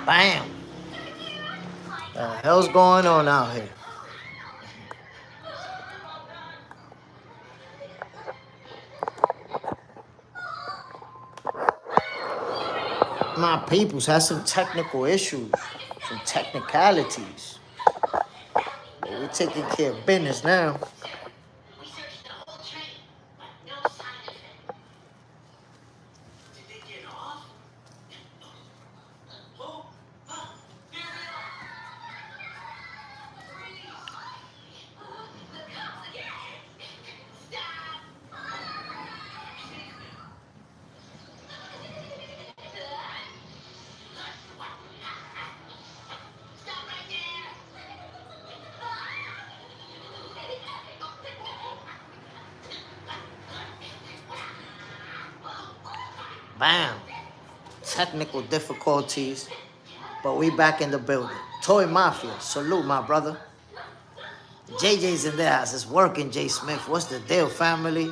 Bam. The hell's going on out here? My peoples had some technical issues, some technicalities. But we're taking care of business now. Bam. Technical difficulties. But we back in the building. Toy Mafia, salute my brother. JJ's in the house. It's working, JSmiff. What's the deal, family?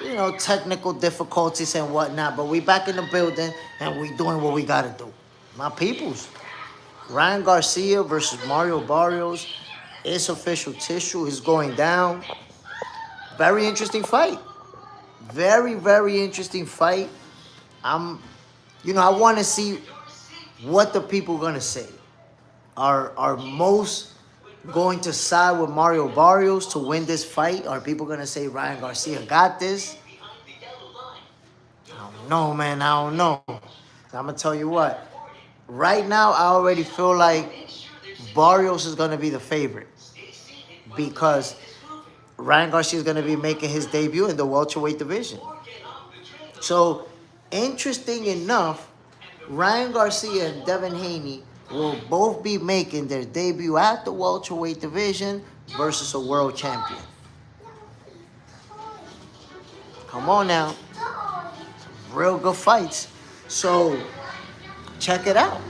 You know, technical difficulties and whatnot. But we back in the building and we doing what we gotta do. My peoples. Ryan Garcia versus Mario Barrios. It's official tissue. He's going down. Very interesting fight. Very, very interesting fight. I want to see what the people are gonna say. Are most going to side with Mario Barrios to win this fight? Are people gonna say Ryan Garcia got this? I don't know, man. I don't know. I'm gonna tell you what. Right now, I already feel like Barrios is gonna be the favorite because Ryan Garcia is gonna be making his debut in the welterweight division. So, interesting enough, Ryan Garcia and Devin Haney will both be making their debut at the welterweight division versus a world champion. Come on now. Real good fights. So, check it out.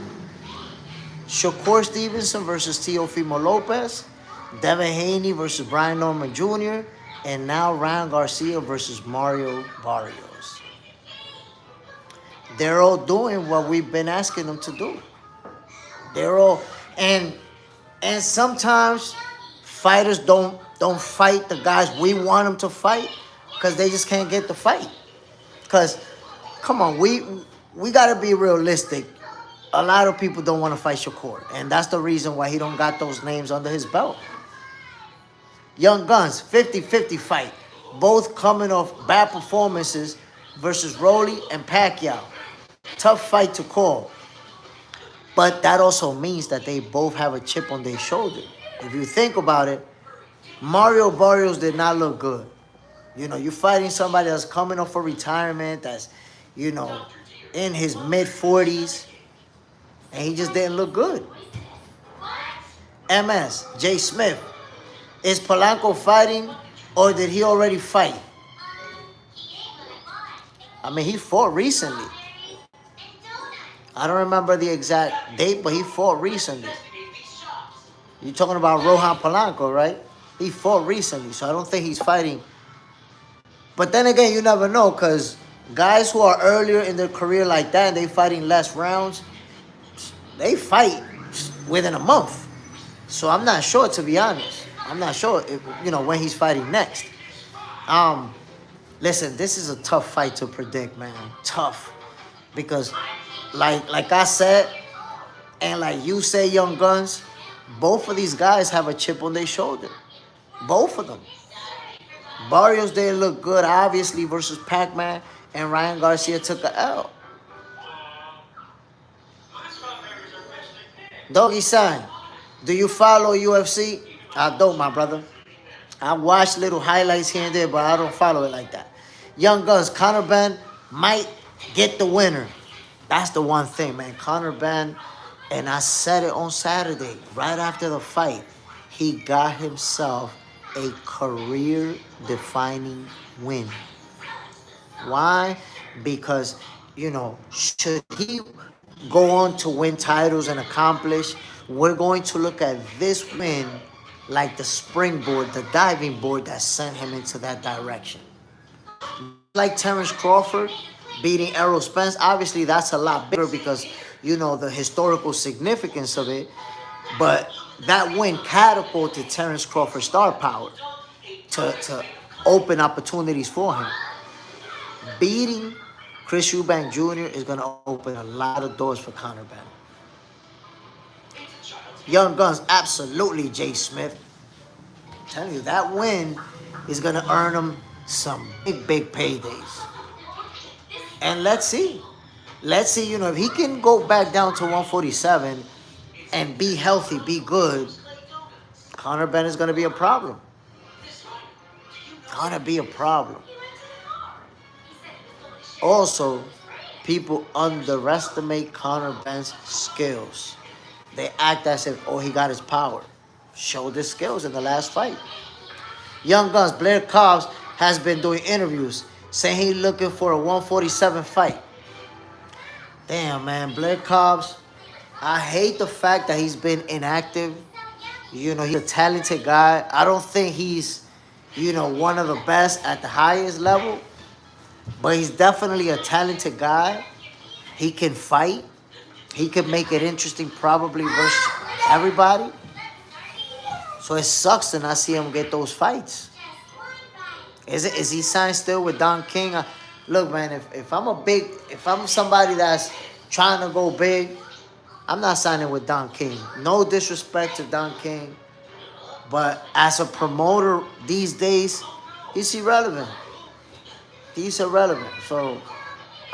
Shakur Stevenson versus Teofimo Lopez. Devin Haney versus Brian Norman Jr. And now Ryan Garcia versus Mario Barrios. They're all doing what we've been asking them to do. They're all and sometimes fighters don't fight the guys we want them to fight because they just can't get the fight. Because come on, we gotta be realistic. A lot of people don't want to fight Shakur, and that's the reason why he don't got those names under his belt. Young Guns, 50-50 fight. Both coming off bad performances versus Rolly and Pacquiao. Tough fight to call. But that also means that they both have a chip on their shoulder. If you think about it, Mario Barrios did not look good. You know, you're fighting somebody that's coming off for retirement, that's, in his mid-40s, and he just didn't look good. MS, JSmiff, is Polanco fighting or did he already fight? I mean, he fought recently. I don't remember the exact date, but he fought recently. You're talking about Rohan Polanco, right? He fought recently, so I don't think he's fighting. But then again, you never know, because guys who are earlier in their career like that and they fighting less rounds, they fight within a month. So I'm not sure, to be honest. I'm not sure, when he's fighting next. Listen, this is a tough fight to predict, man. Tough. Because like I said, and like you say, Young Guns, both of these guys have a chip on their shoulder. Both of them. Barrios didn't look good, obviously, versus Pac-Man, and Ryan Garcia took a L. Doggy Sign, do you follow UFC? I don't, my brother. I watch little highlights here and there, but I don't follow it like that. Young Guns, Conor Ben might get the winner. That's the one thing, man. Conor Ben, and I said it on Saturday, right after the fight, he got himself a career-defining win. Why? Because, should he go on to win titles and accomplish, we're going to look at this win like the springboard, the diving board that sent him into that direction. Like Terrence Crawford beating Errol Spence, obviously that's a lot bigger because the historical significance of it. But that win catapulted Terrence Crawford's star power to open opportunities for him. Beating Chris Eubank Jr. is going to open a lot of doors for Conor Benn. Young Guns, absolutely, JSmiff. I'm telling you, that win is going to earn him some big paydays. And let's see. Let's see, if he can go back down to 147 and be healthy, be good, Conor Benn is going to be a problem. Going to be a problem. Also, people underestimate Conor Benn's skills. They act as if, he got his power. Showed his skills in the last fight. Young Guns, Blair Cobbs has been doing interviews saying he's looking for a 147 fight. Damn, man, Blair Cobbs, I hate the fact that he's been inactive. He's a talented guy. I don't think he's, one of the best at the highest level. But he's definitely a talented guy. He can fight. He can make it interesting probably versus everybody. So it sucks to not see him get those fights. Is he signed still with Don King? Look, man, if I'm somebody that's trying to go big, I'm not signing with Don King. No disrespect to Don King. But as a promoter these days, he's irrelevant. He's irrelevant. So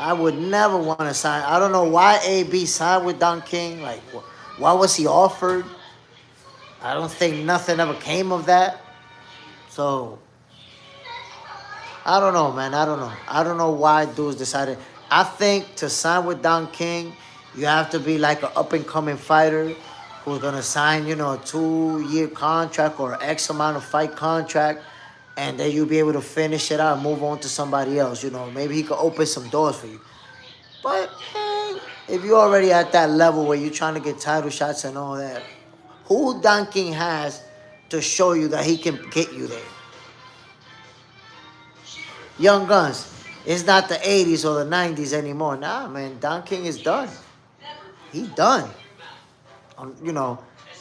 I would never want to sign. I don't know why AB signed with Don King. Like, why was he offered? I don't think nothing ever came of that. So I don't know, man. I don't know. I don't know why dudes decided. I think to sign with Don King, you have to be like an up-and-coming fighter who's going to sign, a 2-year contract or X amount of fight contract, and then you'll be able to finish it out and move on to somebody else. Maybe he could open some doors for you. But, man, if you're already at that level where you're trying to get title shots and all that, who Don King has to show you that he can get you there? Young Guns, it's not the 80s or the 90s anymore. Nah, man, Don King is done. He's done.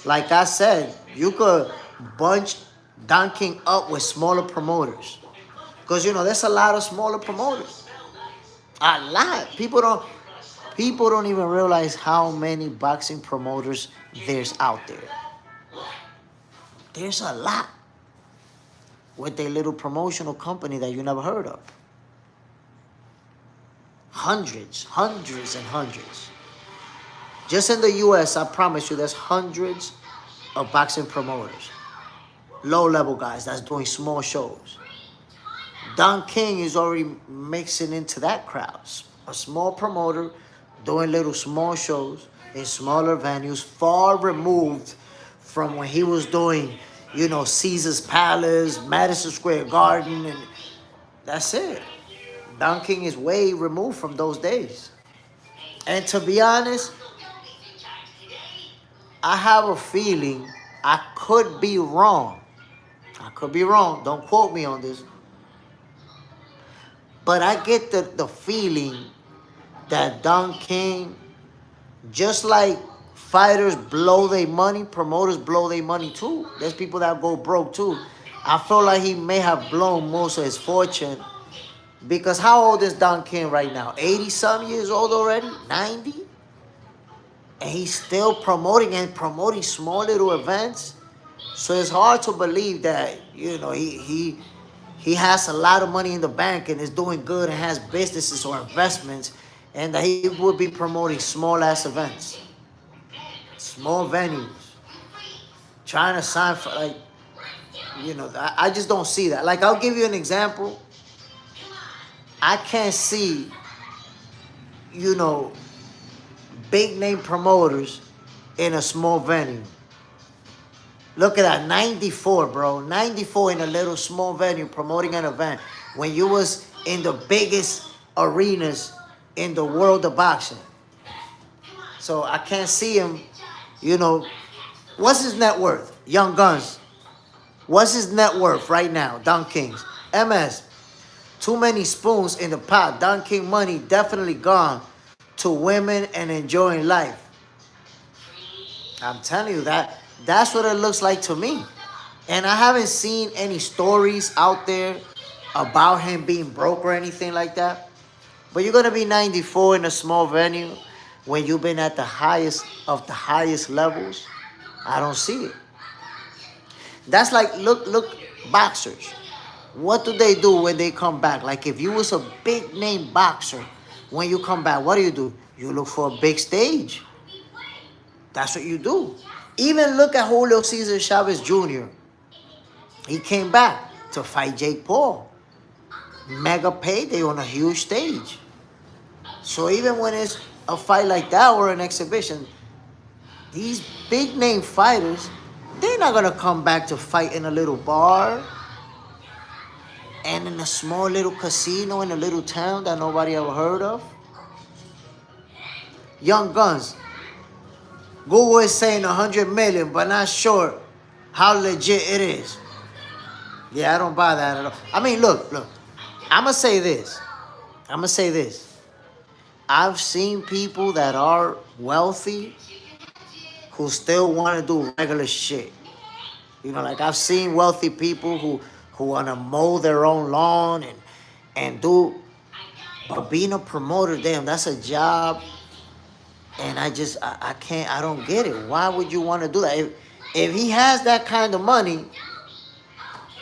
Like I said, you could bunch Don King up with smaller promoters. Because, there's a lot of smaller promoters. A lot. People don't even realize how many boxing promoters there's out there. There's a lot. With a little promotional company that you never heard of. Hundreds and hundreds. Just in the U.S., I promise you, there's hundreds of boxing promoters. Low-level guys that's doing small shows. Don King is already mixing into that crowd. A small promoter doing little small shows in smaller venues, far removed from when he was doing, Caesar's Palace, Madison Square Garden, and that's it. Don King is way removed from those days. And to be honest, I have a feeling, I could be wrong. Don't quote me on this. But I get the feeling that Don King, just like fighters blow their money, promoters blow their money too. There's people that go broke too. I feel like he may have blown most of his fortune. Because how old is Don King right now? 80-some years old already? 90? And he's still promoting small little events. So it's hard to believe that, he has a lot of money in the bank and is doing good and has businesses or investments, and that he would be promoting small-ass events. Small venues. Trying to sign for, I just don't see that. Like, I'll give you an example. I can't see, big-name promoters in a small venue. Look at that, 94, bro. 94 in a little small venue promoting an event when you was in the biggest arenas in the world of boxing. So I can't see him, What's his net worth? Young Guns. What's his net worth right now? Don King's. MS. Too many spoons in the pot. Don King money definitely gone to women and enjoying life. I'm telling you that's what it looks like to me. And I haven't seen any stories out there about him being broke or anything like that. But you're gonna be 94 in a small venue when you've been at the highest of the highest levels. I don't see it. That's like look boxers. What do they do when they come back? Like if you was a big name boxer, when you come back, what do? You look for a big stage. That's what you do. Even look at Julio Cesar Chavez Jr. He came back to fight Jake Paul. Mega payday on a huge stage. So even when it's a fight like that or an exhibition, these big name fighters, they're not gonna come back to fight in a little bar and in a small little casino in a little town that nobody ever heard of. Young Guns. Google is saying 100 million, but not sure how legit it is. Yeah, I don't buy that at all. I mean, look. I'ma say this. I've seen people that are wealthy who still want to do regular shit. You know, like I've seen wealthy people who want to mow their own lawn and do, but being a promoter, damn, that's a job. And I can't, I don't get it. Why would you want to do that? If he has that kind of money,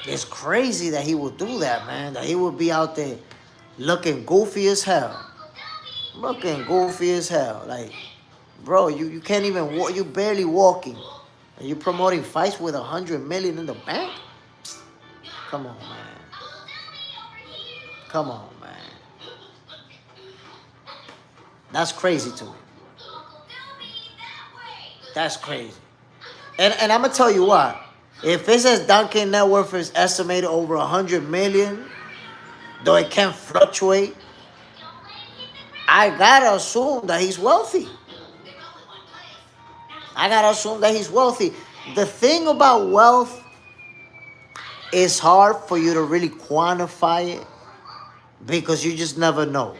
it's crazy that he would do that, man. That he would be out there looking goofy as hell. Like, bro, you can't even walk. You barely walking. And you promoting fights with 100 million in the bank? Come on, man. That's crazy to me. That's crazy. And I'm going to tell you what. If it says Duncan net worth is estimated over 100 million, though it can fluctuate, I got to assume that he's wealthy. The thing about wealth is hard for you to really quantify it because you just never know.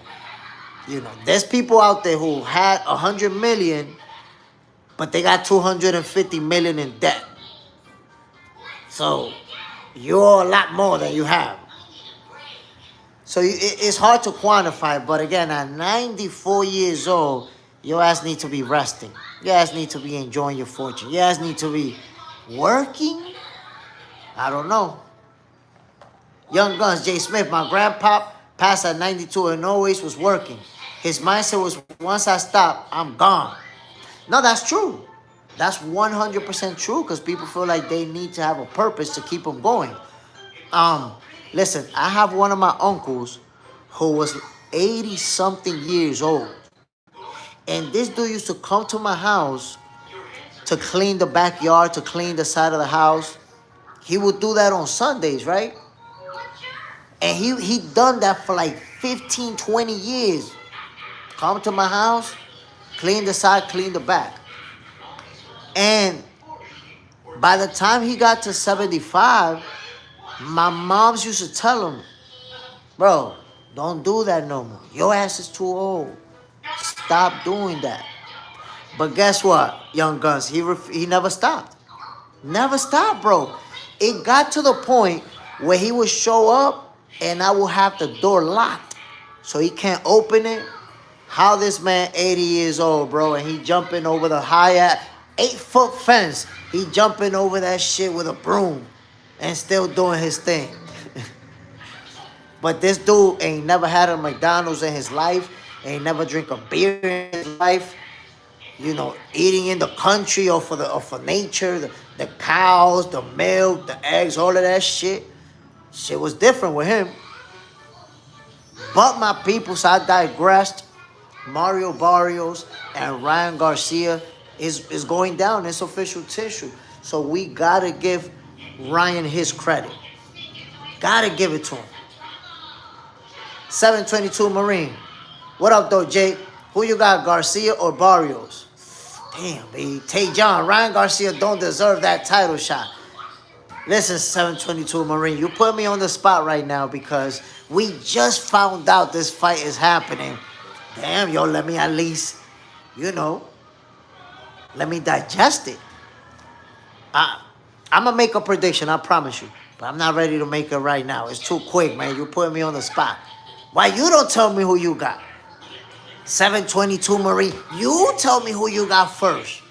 You know, there's people out there who had 100 million, but they got 250 million in debt. So you're a lot more than you have. So it's hard to quantify. But again, at 94 years old, your ass need to be resting. Your ass need to be enjoying your fortune. Your ass need to be working. I don't know. Young Guns, JSmiff, my grandpa passed at 92 and always was working. His mindset was, once I stop, I'm gone. No, that's true. That's 100% true because people feel like they need to have a purpose to keep them going. Listen, I have one of my uncles who was 80-something years old. And this dude used to come to my house to clean the backyard, to clean the side of the house. He would do that on Sundays, right? And he done that for like 15, 20 years. Come to my house, clean the side, clean the back. And by the time he got to 75, my moms used to tell him, bro, don't do that no more. Your ass is too old. Stop doing that. But guess what, Young Guns? He never stopped. Never stopped, bro. It got to the point where he would show up and I will have the door locked so he can't open it. How this man 80 years old, bro, and he jumping over the high 8-foot fence. He jumping over that shit with a broom and still doing his thing. But this dude ain't never had a McDonald's in his life. Ain't never drink a beer in his life. You know, eating in the country or for nature, the cows, the milk, the eggs, all of that shit. Shit was different with him. But my people, so I digressed. Mario Barrios and Ryan Garcia is going down. It's official tissue. So we gotta give Ryan his credit. Gotta give it to him. 722 Marine. What up, though, Jake? Who you got, Garcia or Barrios? Damn, baby. Tay John, Ryan Garcia don't deserve that title shot. Listen, 722 Marine, you put me on the spot right now because we just found out this fight is happening. Damn, yo, let me at least, you know, let me digest it. I'm gonna make a prediction, I promise you. But I'm not ready to make it right now. It's too quick, man. You putting me on the spot. Why you don't tell me who you got? 722 Marie. You tell me who you got first.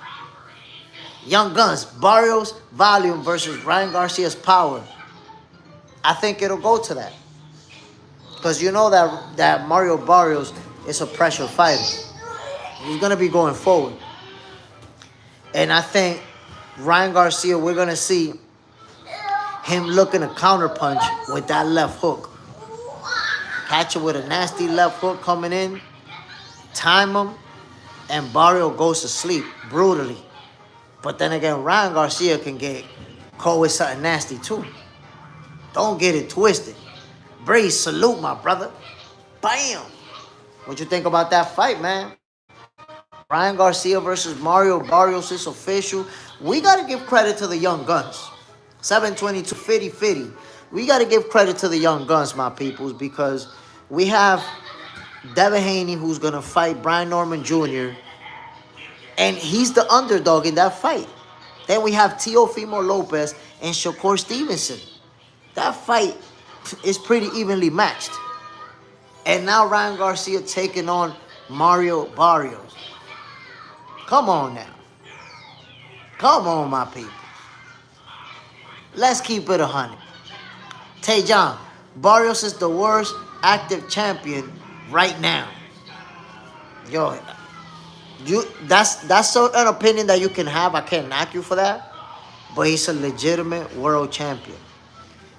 Young Guns, Barrios Volume versus Ryan Garcia's Power. I think it'll go to that. Because you know that Mario Barrios is a pressure fighter. He's going to be going forward. And I think Ryan Garcia, we're going to see him looking to counterpunch with that left hook. Catch it with a nasty left hook coming in. Time him. And Barrio goes to sleep brutally. But then again, Ryan Garcia can get caught with something nasty too. Don't get it twisted. Breeze, salute, my brother. Bam! What you think about that fight, man? Ryan Garcia versus Mario Barrios is official. We got to give credit to the Young Guns. 722 50. We got to give credit to the Young Guns, my peoples, because we have Devin Haney, who's going to fight Brian Norman Jr., and he's the underdog in that fight. Then we have Teofimo Lopez and Shakur Stevenson. That fight is pretty evenly matched. And now Ryan Garcia taking on Mario Barrios. Come on now. Come on, my people. Let's keep it 100. Tejan, Barrios is the worst active champion right now. Yo, that's an opinion that you can have. I can't knock you for that. But he's a legitimate world champion.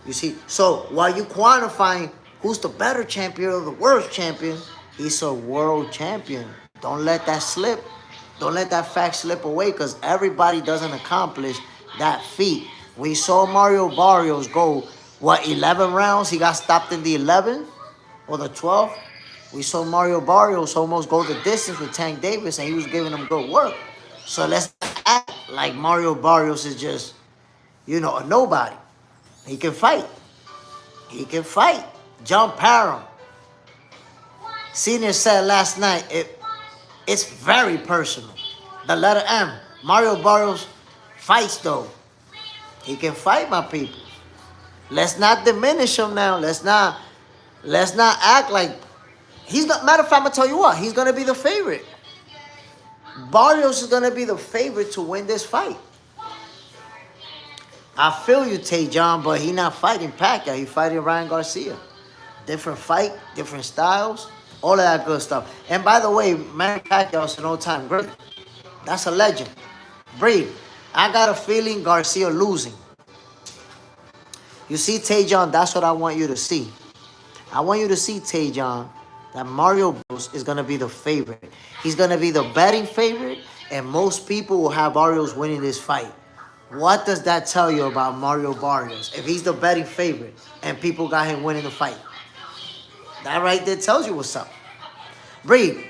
You see, so while you quantifying who's the better champion or the worst champion, he's a world champion. Don't let that slip. Don't let that fact slip away, because everybody doesn't accomplish that feat. We saw Mario Barrios go, 11 rounds? He got stopped in the 11th or the 12th. We saw Mario Barrios almost go the distance with Tank Davis, and he was giving him good work. So let's act like Mario Barrios is just, a nobody. He can fight. He can fight. John Parham. Senior said last night, it's very personal. The letter M. Mario Barrios fights, though. He can fight, my people. Let's not diminish him now. Let's not act like he's not. Matter of fact, I'm gonna tell you what. He's gonna be the favorite. Barrios is gonna be the favorite to win this fight. I feel you, Tejan, but he not fighting Pacquiao. He fighting Ryan Garcia. Different fight, different styles, all of that good stuff. And by the way, Manny Pacquiao is an all-time great. That's a legend. Breed. I got a feeling Garcia losing. You see, Tejan, that's what I want you to see. I want you to see, Tejan, that Mario Barrios is going to be the favorite. He's going to be the betting favorite, and most people will have Barrios winning this fight. What does that tell you about Mario Barrios if he's the betting favorite and people got him winning the fight? That right there tells you what's up. Breed.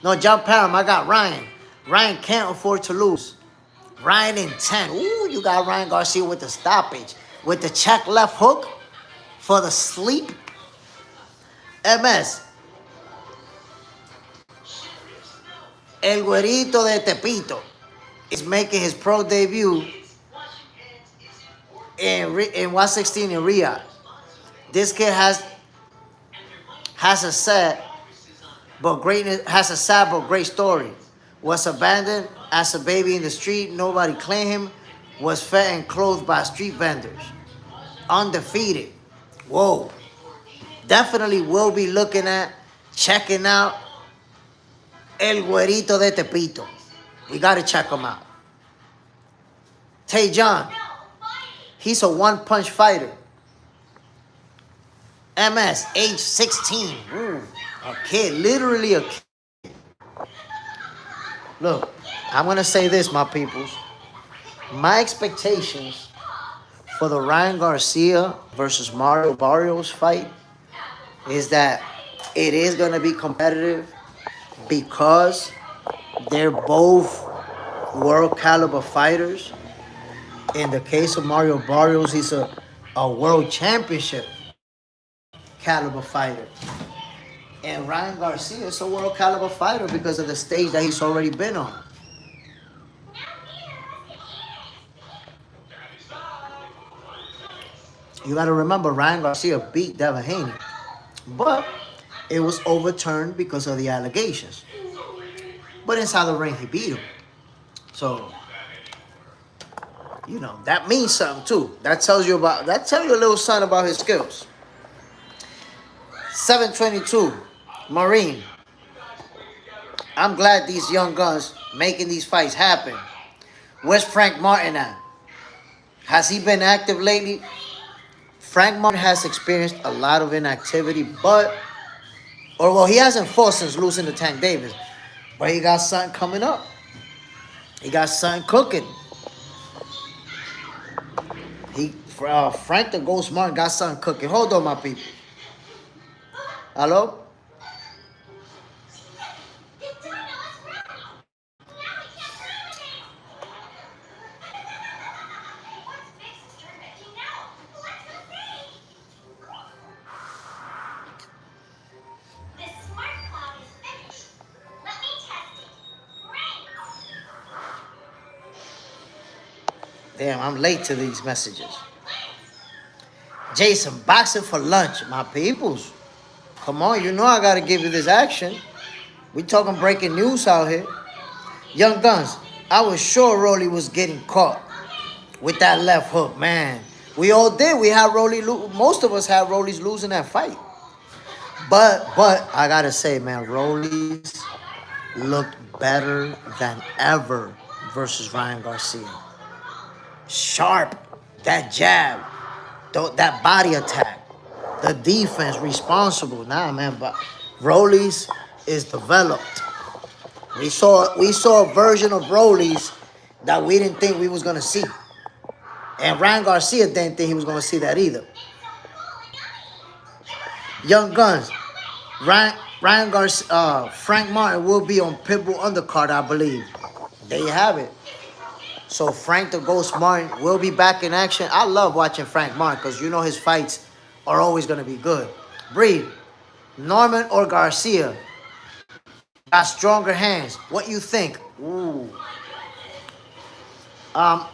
No, John Parham, I got Ryan. Ryan can't afford to lose. Ryan in 10. Ooh, you got Ryan Garcia with the stoppage. With the check left hook for the sleep. MS. El Güerito de Tepito is making his pro debut in 116 in Riyadh. This kid has a sad but great story. Was abandoned as a baby in the street. Nobody claimed him. Was fed and clothed by street vendors. Undefeated. Whoa. Definitely will be looking at, checking out El Güerito de Tepito. We got to check him out. Tejan. He's a one-punch fighter. MS, age 16. Ooh, a kid. Literally a kid. Look, I'm going to say this, my peoples. My expectations for the Ryan Garcia versus Mario Barrios fight is that it is going to be competitive because they're both world caliber fighters. In the case of Mario Barrios, he's a world championship caliber fighter. And Ryan Garcia is a world caliber fighter because of the stage that he's already been on. You got to remember, Ryan Garcia beat Devin Haney, but it was overturned because of the allegations. But inside the ring, he beat him. So, you know, that means something too. That tells you a little something about his skills. 722, Marine. I'm glad these young guns making these fights happen. Where's Frank Martin at? Has he been active lately? Frank Martin has experienced a lot of inactivity, he hasn't fought since losing to Tank Davis, but he got something coming up. He got something cooking. Frank the Ghost Martin got something cooking. Hold on, my people. Hello? Damn, I'm late to these messages. Jason, boxing for lunch, my peoples. Come on, you know I gotta give you this action. We talking breaking news out here. Young Guns, I was sure Rolly was getting caught with that left hook, man. We all did. We had Rolly. Most of us had Rolly's losing that fight. But I gotta say, man, Rolly's looked better than ever versus Ryan Garcia. Sharp, that jab, that body attack, the defense responsible. Nah, man, but Rolly's is developed. We saw a version of Rolly's that we didn't think we was gonna see, and Ryan Garcia didn't think he was gonna see that either. Young Guns, Ryan Garcia, Frank Martin will be on Pitbull undercard, I believe. There you have it. So Frank the Ghost Martin will be back in action. I love watching Frank Martin because you know his fights are always going to be good. Breed, Norman or Garcia got stronger hands. What you think? Ooh. I'm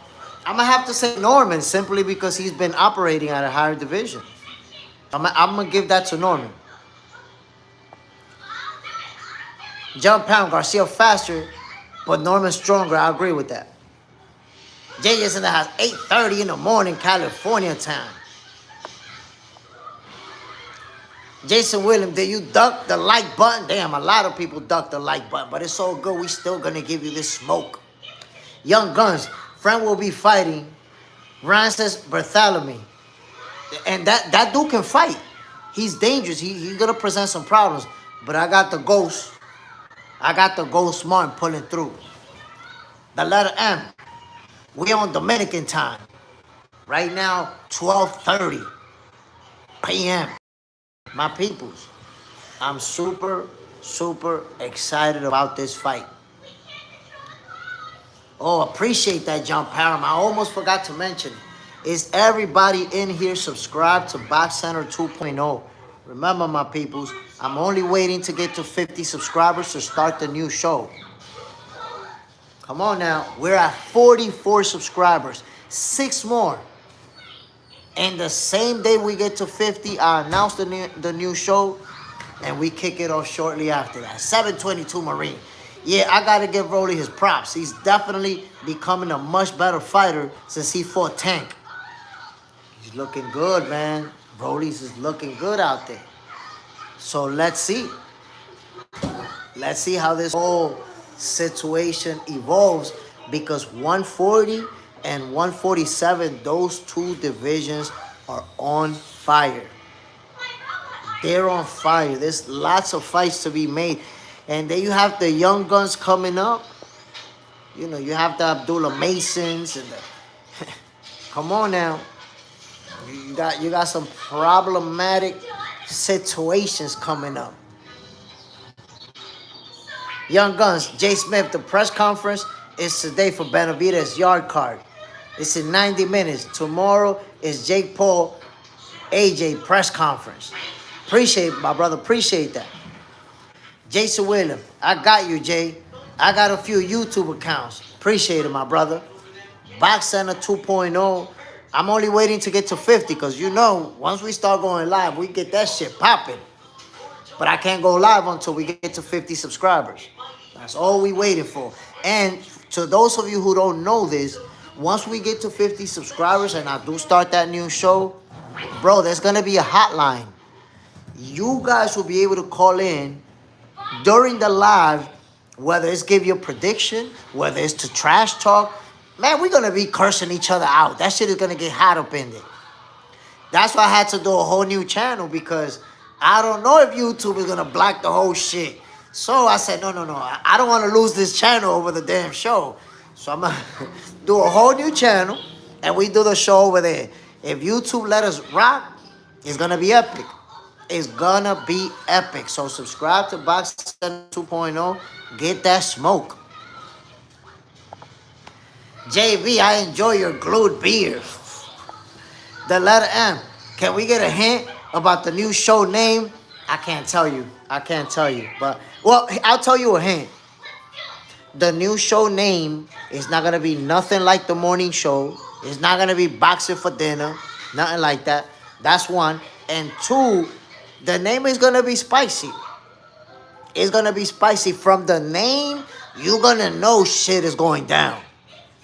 going to have to say Norman simply because he's been operating at a higher division. I'm going to give that to Norman. Jump pound, Garcia faster, but Norman stronger. I agree with that. JJ's in the house, 8:30 in the morning, California time. Jason Williams, did you duck the like button? Damn, a lot of people duck the like button, but it's all good. We still gonna give you this smoke. Young Guns, Frank will be fighting Ryan says Bartholomew. And that dude can fight. He's dangerous. He's gonna present some problems. But I got the Ghost. I got the Ghost Martin pulling through. The letter M. We on Dominican time. Right now, 12:30 p.m. My peoples, I'm super, super excited about this fight. Oh, appreciate that, John Parham. I almost forgot to mention it. Is everybody in here subscribed to Box Center 2.0? Remember, my peoples, I'm only waiting to get to 50 subscribers to start the new show. Come on now. We're at 44 subscribers. 6 more. And the same day we get to 50, I announce the new show, and we kick it off shortly after that. 722 Marine. Yeah, I got to give Rolly his props. He's definitely becoming a much better fighter since he fought Tank. He's looking good, man. Rolly's is looking good out there. So let's see. Let's see how this whole situation evolves, because 140 and 147, those two divisions are on fire. They're on fire. There's lots of fights to be made. And then you have the young guns coming up. You know, you have the Abdullah Masons and the come on now. You got some problematic situations coming up. Young Guns, JSmiff, the press conference is today for Benavidez' yard card. It's in 90 minutes. Tomorrow is Jake Paul, AJ press conference. Appreciate it, my brother. Appreciate that. Jason William, I got you, Jay. I got a few YouTube accounts. Appreciate it, my brother. Box Center 2.0. I'm only waiting to get to 50 because you know, once we start going live, we get that shit popping. But I can't go live until we get to 50 subscribers. That's all we waiting for. And to those of you who don't know this, once we get to 50 subscribers and I do start that new show, bro, there's going to be a hotline. You guys will be able to call in during the live, whether it's give you a prediction, whether it's to trash talk. Man, we're going to be cursing each other out. That shit is going to get hot up in there. That's why I had to do a whole new channel because I don't know if YouTube is going to block the whole shit. So I said, no. I don't want to lose this channel over the damn show. So I'm going to do a whole new channel and we do the show over there. If YouTube let us rock, it's going to be epic. It's going to be epic. So subscribe to Box 2.0. Get that smoke. JB, I enjoy your glued beard. The letter M. Can we get a hint about the new show name? I can't tell you. But, well, I'll tell you a hint. The new show name is not going to be nothing like the morning show. It's not going to be boxing for dinner. Nothing like that. That's one. And two, the name is going to be spicy. It's going to be spicy. From the name, you're going to know shit is going down.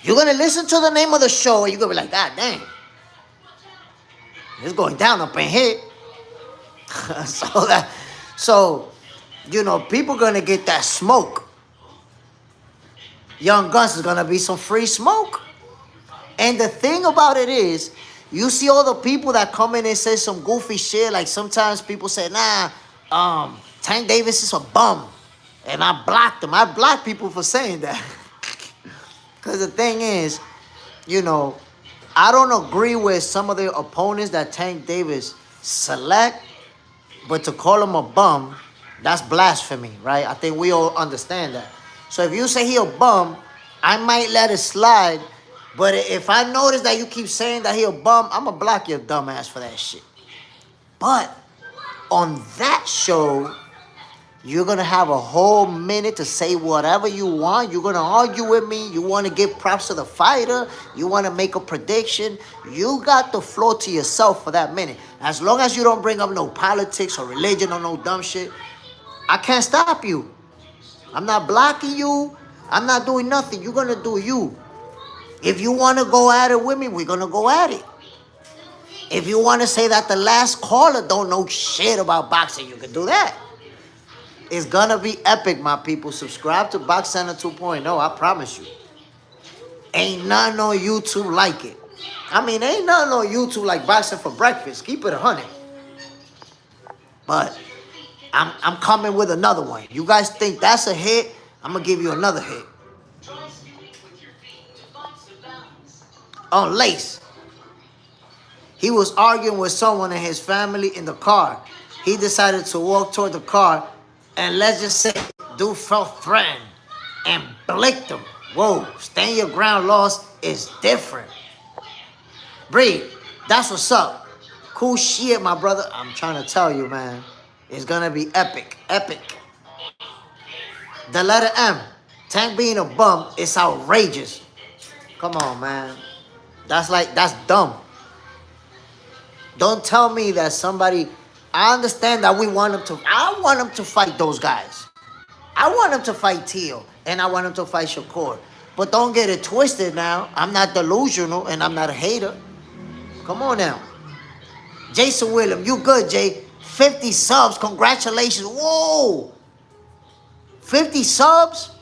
You're going to listen to the name of the show and you're going to be like, God damn. It's going down up in here. So, you know, people going to get that smoke. Young Guns is going to be some free smoke. And the thing about it is, you see all the people that come in and say some goofy shit. Like sometimes people say, Tank Davis is a bum. And I blocked them. I block people for saying that. Because the thing is, you know, I don't agree with some of the opponents that Tank Davis select. But to call him a bum, that's blasphemy, right? I think we all understand that. So if you say he a bum, I might let it slide. But if I notice that you keep saying that he a bum, I'm going to block your dumb ass for that shit. But on that show, you're going to have a whole minute to say whatever you want. You're going to argue with me. You want to give props to the fighter. You want to make a prediction. You got the floor to yourself for that minute. As long as you don't bring up no politics or religion or no dumb shit, I can't stop you. I'm not blocking you. I'm not doing nothing. You're going to do you. If you want to go at it with me, we're going to go at it. If you want to say that the last caller don't know shit about boxing, you can do that. It's going to be epic, my people. Subscribe to Box Center 2.0. I promise you. Ain't nothing on YouTube like it. I mean, ain't nothing on YouTube like boxing for breakfast. Keep it 100. But I'm coming with another one. You guys think that's a hit? I'm going to give you another hit. On Lace. He was arguing with someone in his family in the car. He decided to walk toward the car and let's just say dude felt threatened and blinked him. Whoa, stand your ground loss is different. Breed, that's what's up. Cool shit, my brother. I'm trying to tell you, man. It's going to be epic. Epic. The letter M. Tank being a bum is outrageous. Come on, man. That's dumb. Don't tell me that somebody... I understand that I want him to fight those guys. I want him to fight Teal. And I want him to fight Shakur. But don't get it twisted now. I'm not delusional and I'm not a hater. Come on now. Jason William, you good, Jay. 50 subs. Congratulations. Whoa. 50 subs?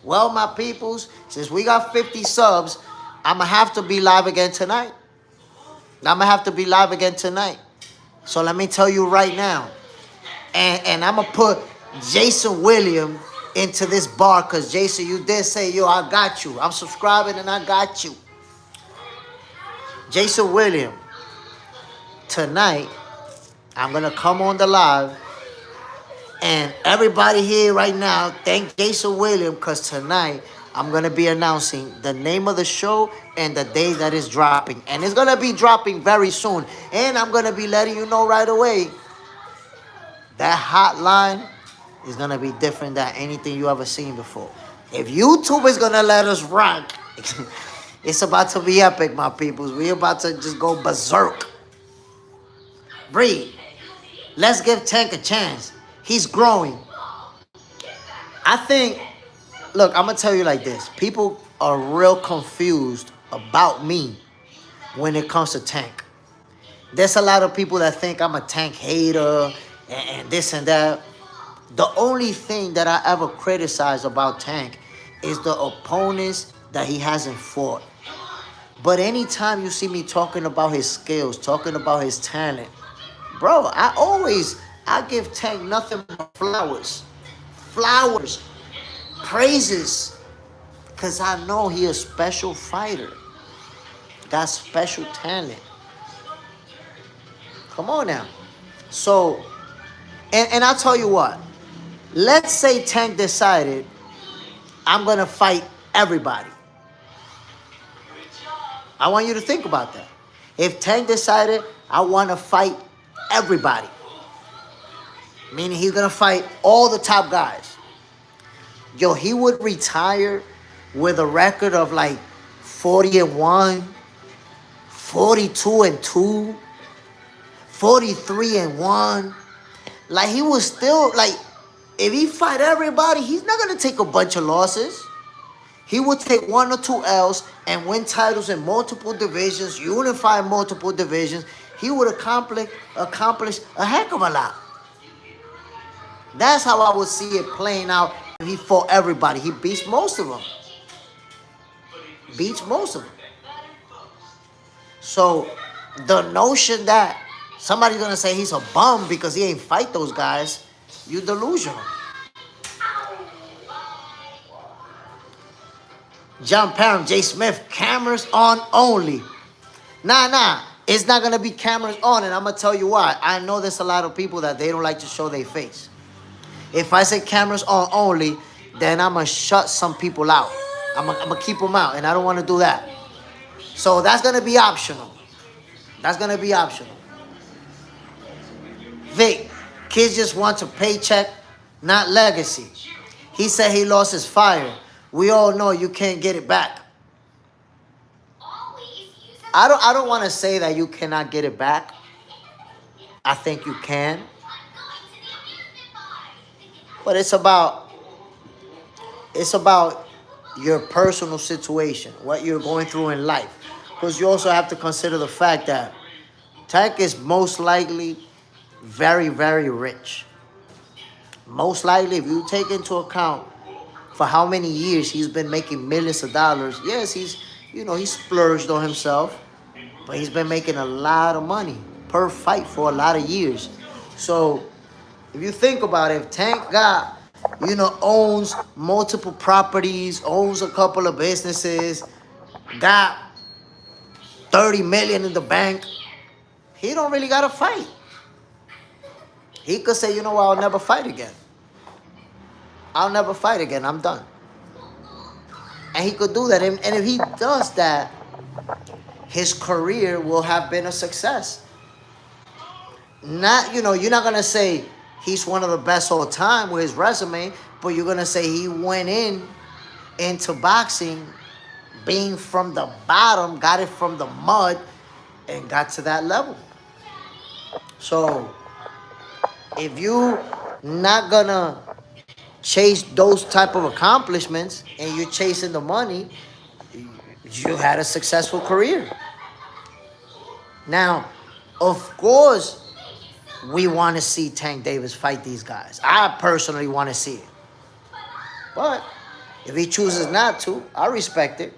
Well, my peoples, since we got 50 subs, I'm going to have to be live again tonight. So let me tell you right now. And I'm going to put Jason William into this bar because, Jason, you did say, yo, I got you. I'm subscribing and I got you. Jason William, tonight, I'm going to come on the live. And everybody here right now, thank Jason William because tonight, I'm going to be announcing the name of the show and the day that it's dropping. And it's going to be dropping very soon. And I'm going to be letting you know right away. That hotline is gonna be different than anything you ever seen before. If YouTube is gonna let us rock, it's about to be epic, my peoples. We about to just go berserk. Breathe. Let's give Tank a chance. He's growing. I think, look, I'm gonna tell you like this. People are real confused about me when it comes to Tank. There's a lot of people that think I'm a Tank hater and this and that. The only thing that I ever criticize about Tank is the opponents that he hasn't fought. But anytime you see me talking about his skills, talking about his talent, bro, I give Tank nothing but flowers. Flowers. Praises. Because I know he a special fighter. Got special talent. Come on now. So, and I'll tell you what. Let's say Tank decided, I'm going to fight everybody. I want you to think about that. If Tank decided, I want to fight everybody, meaning he's going to fight all the top guys. Yo, he would retire with a record of like 40-1, 42-2, 43-1. Like he was still like, if he fight everybody, he's not going to take a bunch of losses. He would take 1 or 2 L's and win titles in multiple divisions, unify multiple divisions. He would accomplish a heck of a lot. That's how I would see it playing out if he fought everybody. He beats most of them. Beats most of them. So the notion that somebody's going to say he's a bum because he ain't fight those guys, you delusional. John Parham, JSmiff, cameras on only. Nah. It's not going to be cameras on, and I'm going to tell you why. I know there's a lot of people that they don't like to show their face. If I say cameras on only, then I'm going to shut some people out. I'm going to keep them out, and I don't want to do that. So that's going to be optional. That's going to be optional. Vic, kids just want a paycheck, not legacy. He said he lost his fire. We all know you can't get it back. I don't want to say that you cannot get it back. I think you can. But it's about your personal situation, what you're going through in life. Because you also have to consider the fact that Tank is most likely very, very rich. Most likely, if you take into account for how many years he's been making millions of dollars. Yes, he splurged on himself, but he's been making a lot of money per fight for a lot of years. So if you think about it, if Tank owns multiple properties, owns a couple of businesses, got 30 million in the bank, he don't really got to fight. He could say, I'll never fight again. I'll never fight again. I'm done. And he could do that. And if he does that, his career will have been a success. Not, you're not going to say he's one of the best all time with his resume, but you're going to say he went into boxing being from the bottom, got it from the mud, and got to that level. So if you not going to chase those type of accomplishments and you're chasing the money, you had a successful career. Now, of course, we want to see Tank Davis fight these guys. I personally want to see it. But if he chooses not to, I respect it.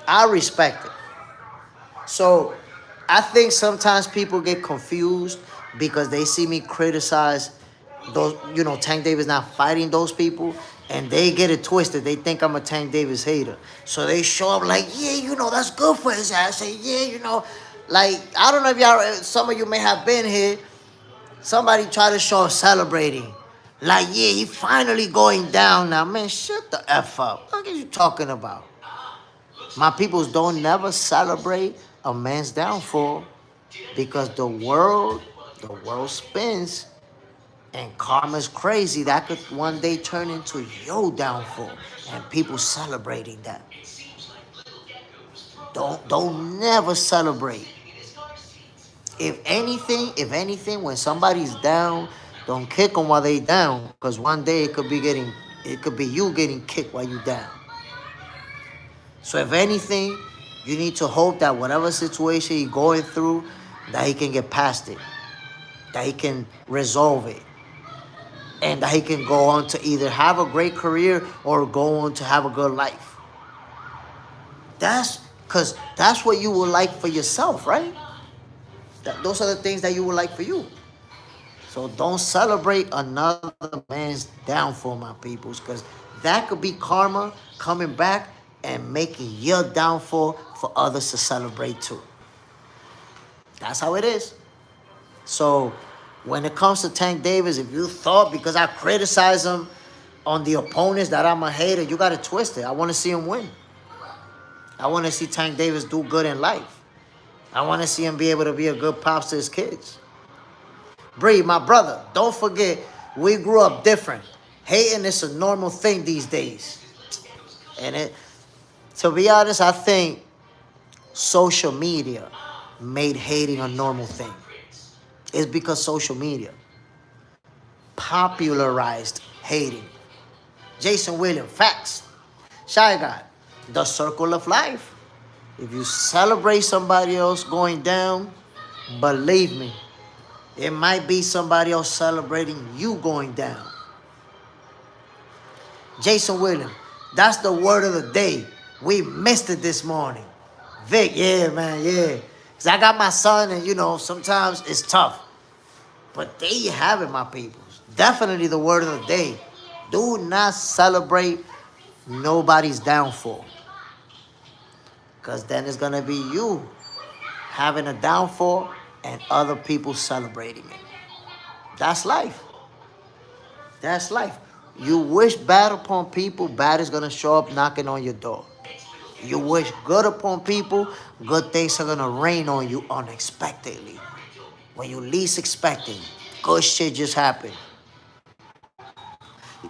I respect it. So I think sometimes people get confused because they see me criticize those, Tank Davis not fighting those people, and they get it twisted. They think I'm a Tank Davis hater. So they show up like, yeah, that's good for his ass. Say, yeah, like, I don't know if some of you may have been here. Somebody try to show up celebrating. Like, yeah, he finally going down now. Man, shut the F up. What are you talking about? My peoples don't never celebrate a man's downfall because the world spins. And karma's crazy. That could one day turn into your downfall. And people celebrating that. Don't never celebrate. If anything, when somebody's down, don't kick them while they down. Because one day it could be you getting kicked while you down. So if anything, you need to hope that whatever situation he's going through, that he can get past it. That he can resolve it. And that he can go on to either have a great career or go on to have a good life. That's what you would like for yourself, right? Those are the things that you would like for you. So don't celebrate another man's downfall, my peoples, because that could be karma coming back and making your downfall for others to celebrate too. That's how it is. So when it comes to Tank Davis, if you thought because I criticize him on the opponents that I'm a hater, you got to twist it. I want to see him win. I want to see Tank Davis do good in life. I want to see him be able to be a good pops to his kids. Bree, my brother, don't forget, we grew up different. Hating is a normal thing these days. And to be honest, I think social media made hating a normal thing. It's because social media popularized hating. Jason Williams, facts. Shy Guy, the circle of life. If you celebrate somebody else going down, believe me, it might be somebody else celebrating you going down. Jason Williams, that's the word of the day. We missed it this morning. Vic, yeah, man, yeah. Because I got my son and, sometimes it's tough. But there you have it, my people. Definitely the word of the day. Do not celebrate nobody's downfall. Because then it's going to be you having a downfall and other people celebrating it. That's life. That's life. You wish bad upon people, bad is going to show up knocking on your door. You wish good upon people, good things are going to rain on you unexpectedly. When you least expect it, good shit just happened.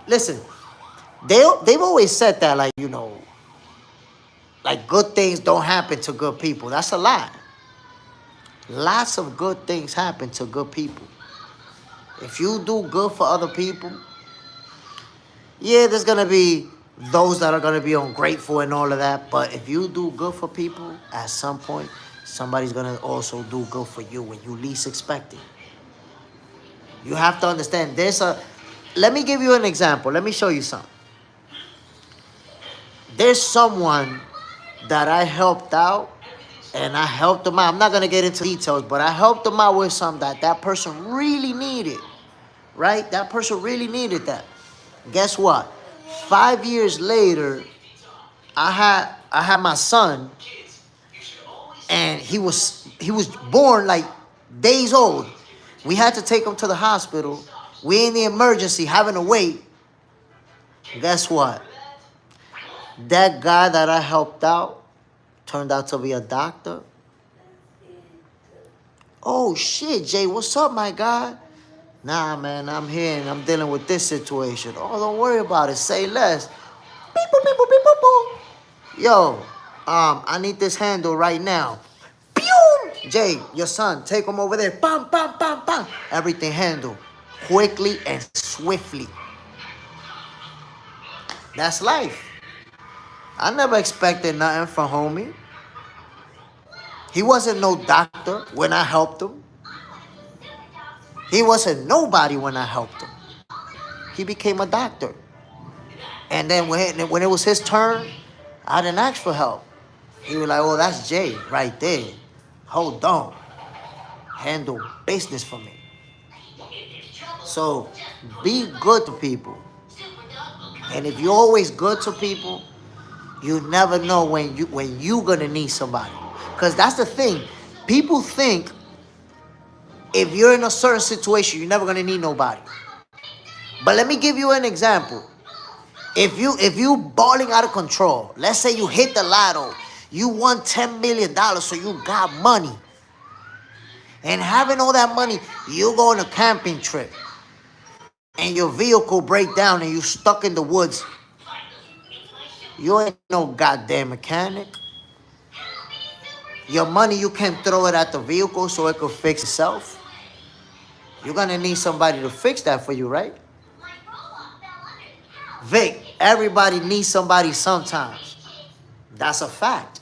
Listen, they've always said that, like good things don't happen to good people. That's a lie. Lots of good things happen to good people. If you do good for other people, yeah, there's going to be those that are going to be ungrateful and all of that. But if you do good for people, at some point, somebody's going to also do good for you when you least expect it. You have to understand, let me give you an example. Let me show you something. There's someone that I helped out, and I helped them out. I'm not going to get into details, but I helped them out with something that person really needed, right? That person really needed that. Guess what? 5 years later, I had my son, and he was born like days old. We had to take him to the hospital. We in the emergency, having to wait. Guess what? That guy that I helped out turned out to be a doctor. Oh, shit, Jay, what's up, my guy? Nah, man, I'm here and I'm dealing with this situation. Oh, don't worry about it. Say less. Beep, boop, beep, boop, beep, boop, boop. Yo, I need this handle right now. Pew! Jay, your son, take him over there. Bam, bam, bam, bam. Everything handled quickly and swiftly. That's life. I never expected nothing from homie. He wasn't no doctor when I helped him. He wasn't nobody when I helped him. He became a doctor. And then when it was his turn, I didn't ask for help. He was like, oh, that's Jay right there. Hold on. Handle business for me. So be good to people. And if you're always good to people, you never know when you're going to need somebody. Because that's the thing. People think if you're in a certain situation, you're never going to need nobody. But let me give you an example. If you balling out of control, let's say you hit the lotto, you won $10 million, so you got money. And having all that money, you go on a camping trip. and your vehicle break down and you stuck in the woods, you ain't no goddamn mechanic. Your money, you can't throw it at the vehicle so it could fix itself. You're gonna need somebody to fix that for you, right? Vic, everybody needs somebody sometimes. That's a fact.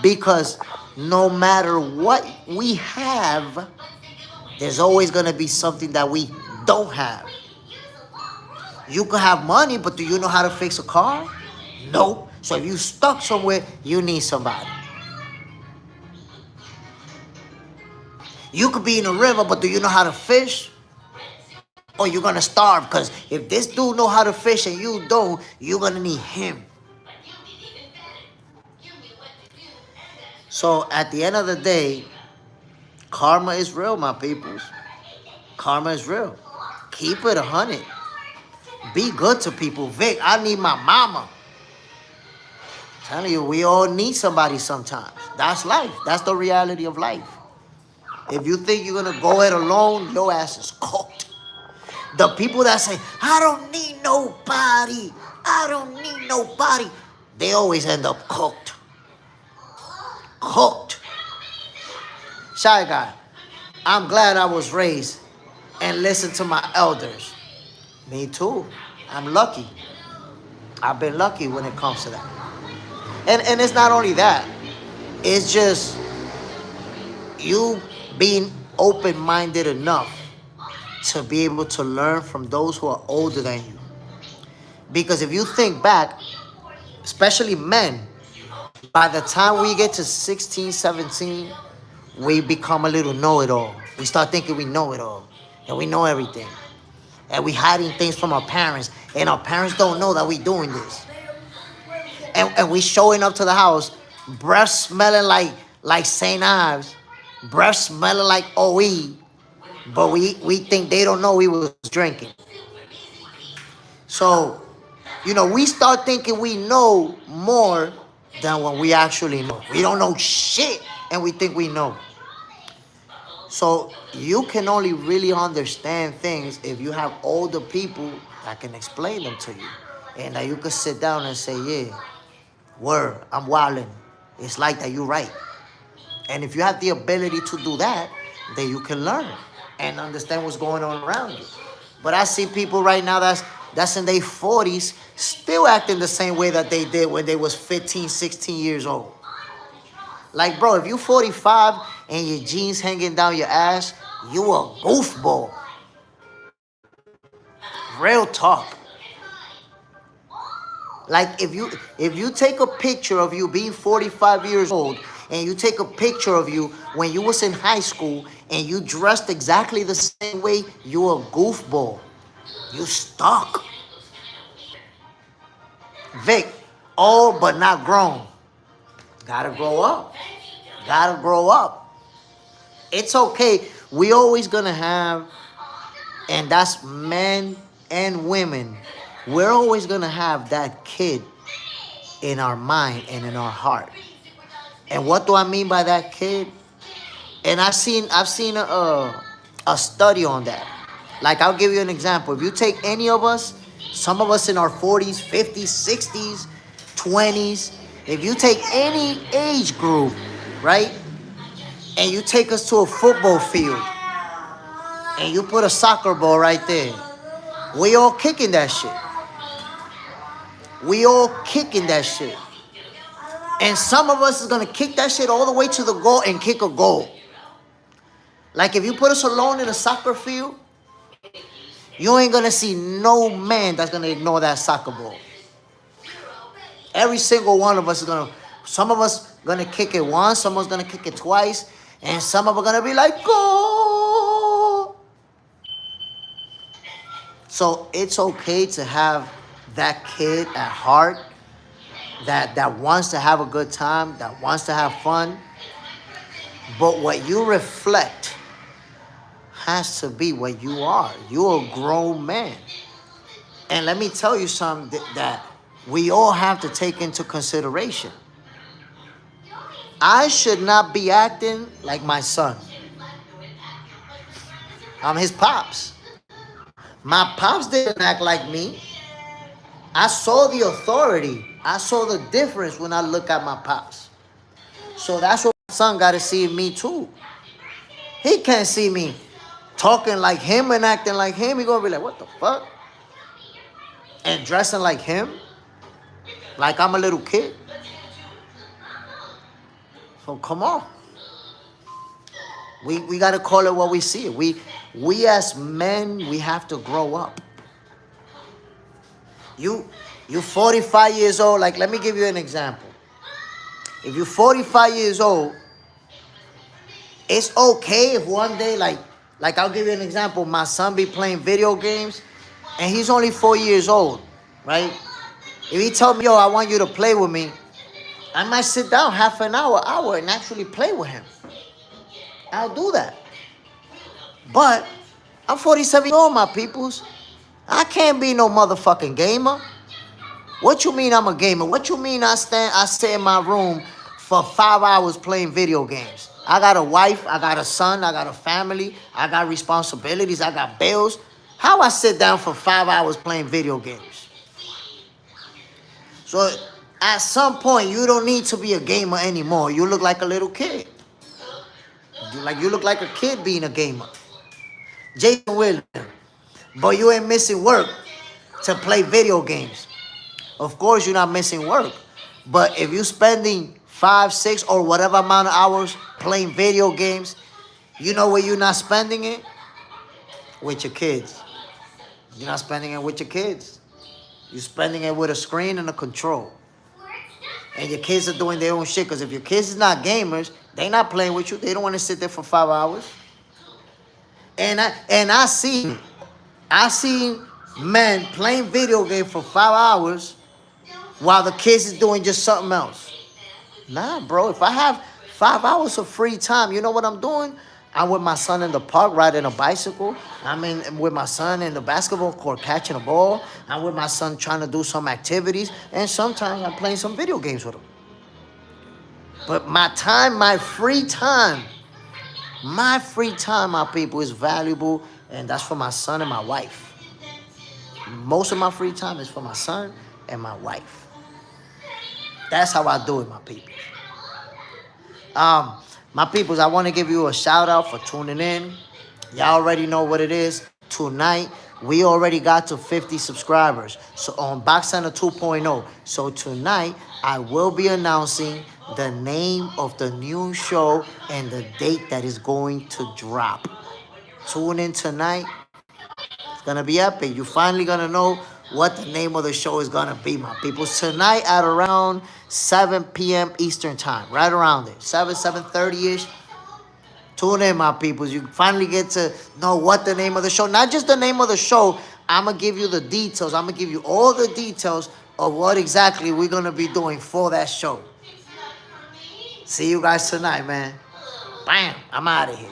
Because no matter what we have, there's always gonna be something that we don't have. You could have money, but do you know how to fix a car? Nope. So if you stuck somewhere, you need somebody. You could be in a river, but do you know how to fish? Or you're gonna starve, because if this dude know how to fish and you don't, you're gonna need him. So at the end of the day, karma is real, my peoples. Karma is real. Keep it 100. Be good to people. Vic, I need my mama. I'm telling you, we all need somebody sometimes. That's life. That's the reality of life. If you think you're gonna go it alone, your ass is cooked. The people that say, I don't need nobody, I don't need nobody, they always end up cooked. Cooked. Shy Guy, I'm glad I was raised and listened to my elders. Me too. I'm lucky. I've been lucky when it comes to that. And it's not only that. It's just you being open-minded enough to be able to learn from those who are older than you. Because if you think back, especially men, by the time we get to 16, 17, we become a little know-it-all. We start thinking we know it all. And we know everything. And we hiding things from our parents. And our parents don't know that we doing this. And we showing up to the house, breath smelling like St. Ives, breath smelling like OE, but we think they don't know we was drinking. So, we start thinking we know more than what we actually know. We don't know shit, and we think we know. So you can only really understand things if you have older people that can explain them to you. And that you can sit down and say, yeah, word, I'm wilding. It's like that, you're right. And if you have the ability to do that, then you can learn and understand what's going on around you. But I see people right now that's in their 40s still acting the same way that they did when they was 15, 16 years old. Like, bro, if you 45 and your jeans hanging down your ass, you a goofball. Real talk. Like, if you take a picture of you being 45 years old and you take a picture of you when you was in high school and you dressed exactly the same way, you a goofball. You stuck. Vic, old but not grown. Gotta grow up. Gotta grow up. It's okay. We always gonna have, and that's men and women, we're always gonna have that kid in our mind and in our heart. And what do I mean by that kid? And I've seen a study on that. Like, I'll give you an example. If you take any of us, some of us in our 40s, 50s, 60s, 20s, if you take any age group, right, and you take us to a football field, and you put a soccer ball right there, we all kicking that shit. We all kicking that shit. And some of us is going to kick that shit all the way to the goal and kick a goal. Like, if you put us alone in a soccer field, you ain't going to see no man that's going to ignore that soccer ball. Every single one of us is going to, some of us going to kick it once, some of us going to kick it twice, and some of us going to be like, goal. So it's okay to have that kid at heart that wants to have a good time, that wants to have fun. But what you reflect has to be what you are. You're a grown man. And let me tell you something that we all have to take into consideration. I should not be acting like my son. I'm his pops. My pops didn't act like me. I saw the authority. I saw the difference when I look at my pops. So that's what my son got to see in me too. He can't see me talking like him and acting like him. He gonna be like, what the fuck? And dressing like him, like I'm a little kid. So come on. We gotta call it what we see it. We as men, we have to grow up. You 45 years old. Like, let me give you an example. If you're 45 years old, it's okay if one day, like I'll give you an example. My son be playing video games, and he's only 4 years old, right? If he told me, yo, I want you to play with me, I might sit down half an hour, and actually play with him. I'll do that. But I'm 47 years old, my peoples. I can't be no motherfucking gamer. What you mean I'm a gamer? What you mean I stay in my room for 5 hours playing video games? I got a wife, I got a son, I got a family, I got responsibilities, I got bills. How I sit down for 5 hours playing video games? So at some point, you don't need to be a gamer anymore. You look like a little kid. You look like a kid being a gamer. Jason Williams. But you ain't missing work to play video games. Of course, you're not missing work. But if you're spending 5, 6, or whatever amount of hours playing video games, you know where you're not spending it? With your kids. You're not spending it with your kids. You're spending it with a screen and a control. And your kids are doing their own shit. Because if your kids is not gamers, they not playing with you. They don't want to sit there for 5 hours. And I see men playing video games for 5 hours while the kids is doing just something else. Nah, bro. If I have 5 hours of free time, you know what I'm doing? I'm with my son in the park riding a bicycle. I'm with my son in the basketball court catching a ball. I'm with my son trying to do some activities. And sometimes I'm playing some video games with him. But my time, my free time, my people, is valuable. And that's for my son and my wife. Most of my free time is for my son and my wife. That's how I do it, my people. My peoples, I want to give you a shout out for tuning in. Y'all already know what it is. Tonight, we already got to 50 subscribers. So on Box Center 2.0. So tonight, I will be announcing the name of the new show and the date that is going to drop. Tune in tonight. It's going to be epic. You're finally going to know what the name of the show is going to be, my people. Tonight at around 7 p.m. Eastern time. Right around there. 7:30-ish. Tune in, my peoples. You finally get to know what the name of the show. Not just the name of the show. I'm going to give you the details. I'm going to give you all the details of what exactly we're going to be doing for that show. See you guys tonight, man. Bam. I'm out of here.